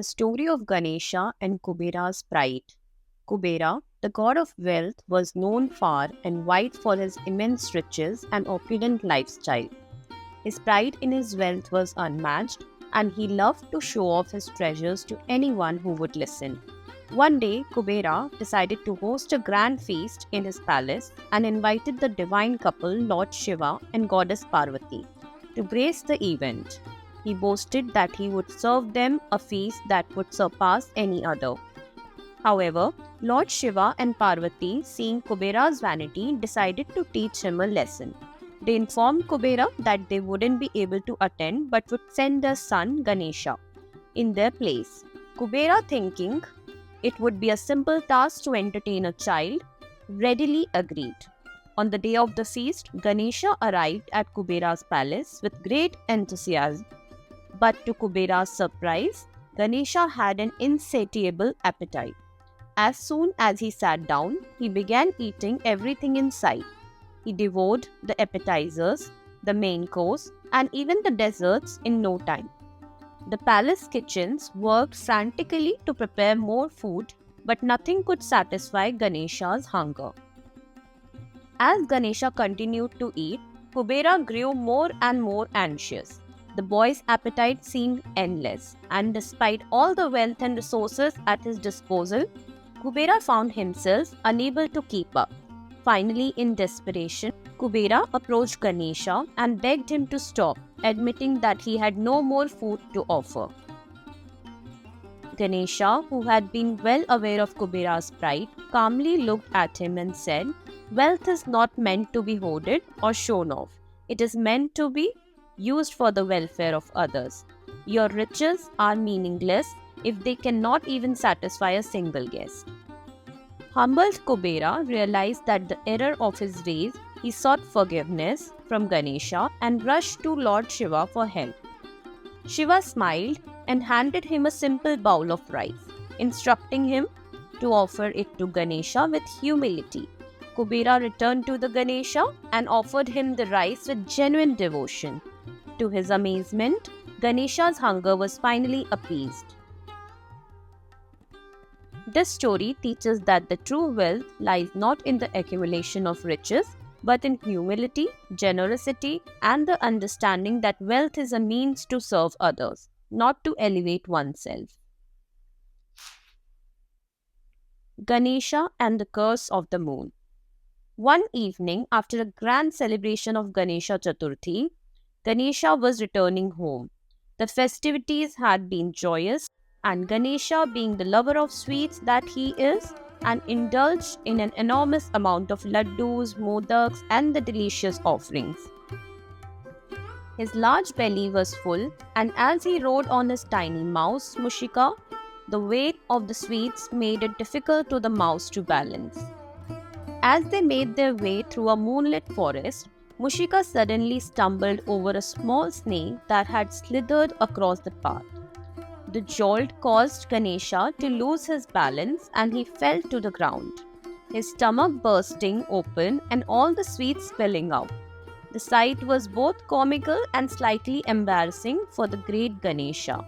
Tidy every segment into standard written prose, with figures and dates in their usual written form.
story of Ganesha and Kubera's pride. Kubera, the god of wealth, was known far and wide for his immense riches and opulent lifestyle. His pride in his wealth was unmatched, and he loved to show off his treasures to anyone who would listen. One day, Kubera decided to host a grand feast in his palace and invited the divine couple Lord Shiva and goddess Parvati to grace the event. He boasted that he would serve them a feast that would surpass any other. However, Lord Shiva and Parvati, seeing Kubera's vanity, decided to teach him a lesson. They informed Kubera that they wouldn't be able to attend but would send their son Ganesha in their place. Kubera, thinking it would be a simple task to entertain a child, readily agreed. On the day of the feast, Ganesha arrived at Kubera's palace with great enthusiasm. But to Kubera's surprise, Ganesha had an insatiable appetite. As soon as he sat down, he began eating everything in sight. He devoured the appetizers, the main course, and even the desserts in no time. The palace kitchens worked frantically to prepare more food, but nothing could satisfy Ganesha's hunger. As Ganesha continued to eat, Kubera grew more and more anxious. The boy's appetite seemed endless, and despite all the wealth and resources at his disposal, Kubera found himself unable to keep up. Finally, in desperation, Kubera approached Ganesha and begged him to stop, admitting that he had no more food to offer. Ganesha, who had been well aware of Kubera's pride, calmly looked at him and said, "Wealth is not meant to be hoarded or shown off. It is meant to be used for the welfare of others. Your riches are meaningless if they cannot even satisfy a single guest." Humbled Kubera realized that the error of his ways, he sought forgiveness from Ganesha and rushed to Lord Shiva for help. Shiva smiled and handed him a simple bowl of rice, instructing him to offer it to Ganesha with humility. Kubera returned to the Ganesha and offered him the rice with genuine devotion. To his amazement, Ganesha's hunger was finally appeased. This story teaches that the true wealth lies not in the accumulation of riches, but in humility, generosity, and the understanding that wealth is a means to serve others, not to elevate oneself. Ganesha and the Curse of the Moon. One evening, after a grand celebration of Ganesha Chaturthi, Ganesha was returning home. The festivities had been joyous, and Ganesha, being the lover of sweets that he is, and indulged in an enormous amount of laddus, modaks, and the delicious offerings. His large belly was full, and as he rode on his tiny mouse, Mushika, the weight of the sweets made it difficult to the mouse to balance. As they made their way through a moonlit forest, Mushika suddenly stumbled over a small snake that had slithered across the path. The jolt caused Ganesha to lose his balance and he fell to the ground, his stomach bursting open and all the sweets spilling out. The sight was both comical and slightly embarrassing for the great Ganesha.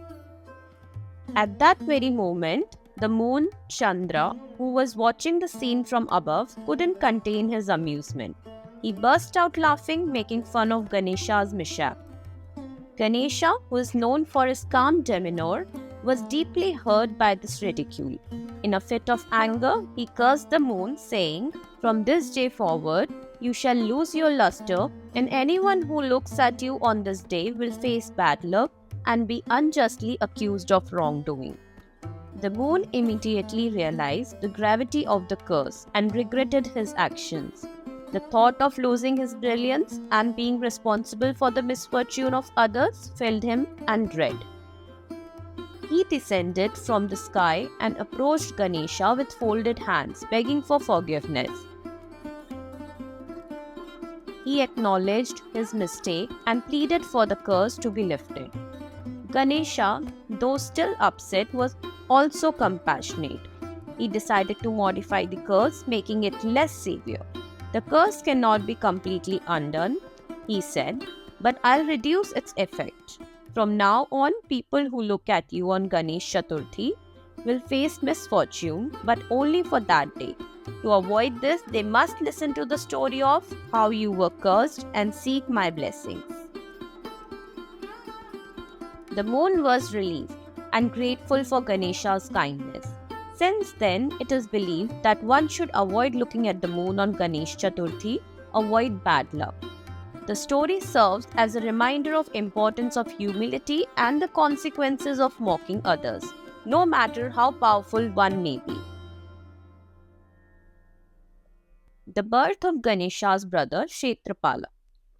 At that very moment, the moon, Chandra, who was watching the scene from above, couldn't contain his amusement. He burst out laughing, making fun of Ganesha's mishap. Ganesha, who is known for his calm demeanor, was deeply hurt by this ridicule. In a fit of anger, he cursed the moon, saying, "From this day forward, you shall lose your luster, and anyone who looks at you on this day will face bad luck and be unjustly accused of wrongdoing." The moon immediately realized the gravity of the curse and regretted his actions. The thought of losing his brilliance and being responsible for the misfortune of others filled him with dread. He descended from the sky and approached Ganesha with folded hands, begging for forgiveness. He acknowledged his mistake and pleaded for the curse to be lifted. Ganesha, though still upset, was also compassionate. He decided to modify the curse, making it less severe. "The curse cannot be completely undone," he said, "but I'll reduce its effect. From now on, people who look at you on Ganesh Chaturthi will face misfortune, but only for that day. To avoid this, they must listen to the story of how you were cursed and seek my blessings. The moon was relieved and grateful for Ganesha's kindness. Since then, it is believed that one should avoid looking at the moon on Ganesh Chaturthi, avoid bad luck. The story serves as a reminder of importance of humility and the consequences of mocking others, no matter how powerful one may be. The birth of Ganesha's brother Kshetrapala.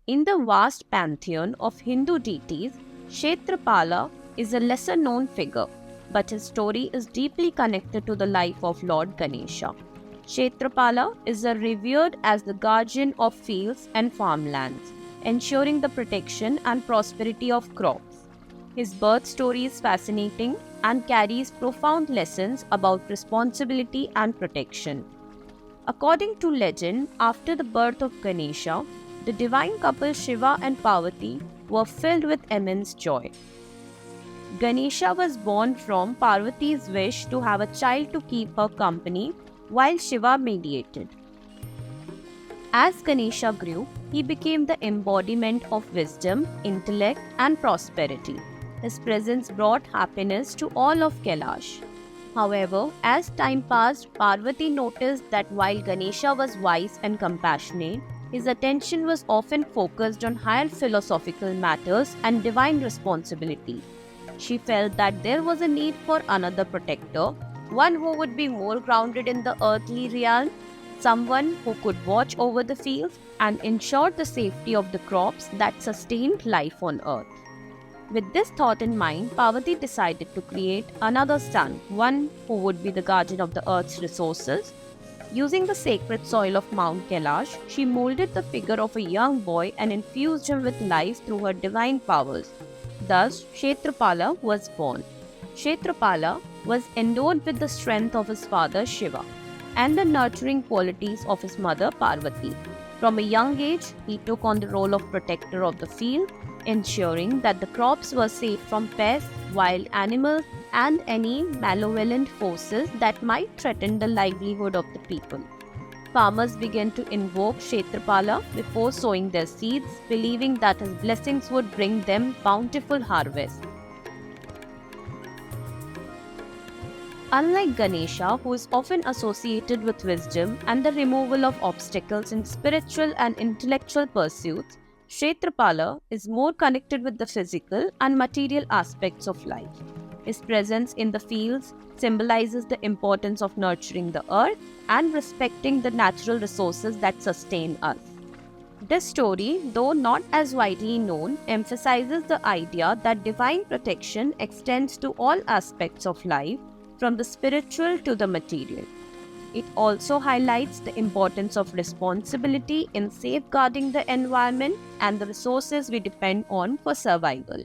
In the vast pantheon of Hindu deities, Kshetrapala is a lesser known figure, but his story is deeply connected to the life of Lord Ganesha. Kshetrapala is revered as the guardian of fields and farmlands, ensuring the protection and prosperity of crops. His birth story is fascinating and carries profound lessons about responsibility and protection. According to legend, after the birth of Ganesha, the divine couple Shiva and Parvati were filled with immense joy. Ganesha was born from Parvati's wish to have a child to keep her company while Shiva mediated. As Ganesha grew, he became the embodiment of wisdom, intellect, and prosperity. His presence brought happiness to all of Kailash. However, as time passed, Parvati noticed that while Ganesha was wise and compassionate, his attention was often focused on higher philosophical matters and divine responsibility. She felt that there was a need for another protector, one who would be more grounded in the earthly realm, someone who could watch over the fields and ensure the safety of the crops that sustained life on earth. With this thought in mind, Parvati decided to create another son, one who would be the guardian of the earth's resources. Using the sacred soil of Mount Kailash, she molded the figure of a young boy and infused him with life through her divine powers. Thus, Kshetrapala was born. Kshetrapala was endowed with the strength of his father Shiva and the nurturing qualities of his mother Parvati. From a young age, he took on the role of protector of the field, ensuring that the crops were safe from pests, wild animals, and any malevolent forces that might threaten the livelihood of the people. Farmers began to invoke Kshetrapala before sowing their seeds, believing that his blessings would bring them bountiful harvests. Unlike Ganesha, who is often associated with wisdom and the removal of obstacles in spiritual and intellectual pursuits, Kshetrapala is more connected with the physical and material aspects of life. His presence in the fields symbolizes the importance of nurturing the earth and respecting the natural resources that sustain us. This story, though not as widely known, emphasizes the idea that divine protection extends to all aspects of life, from the spiritual to the material. It also highlights the importance of responsibility in safeguarding the environment and the resources we depend on for survival.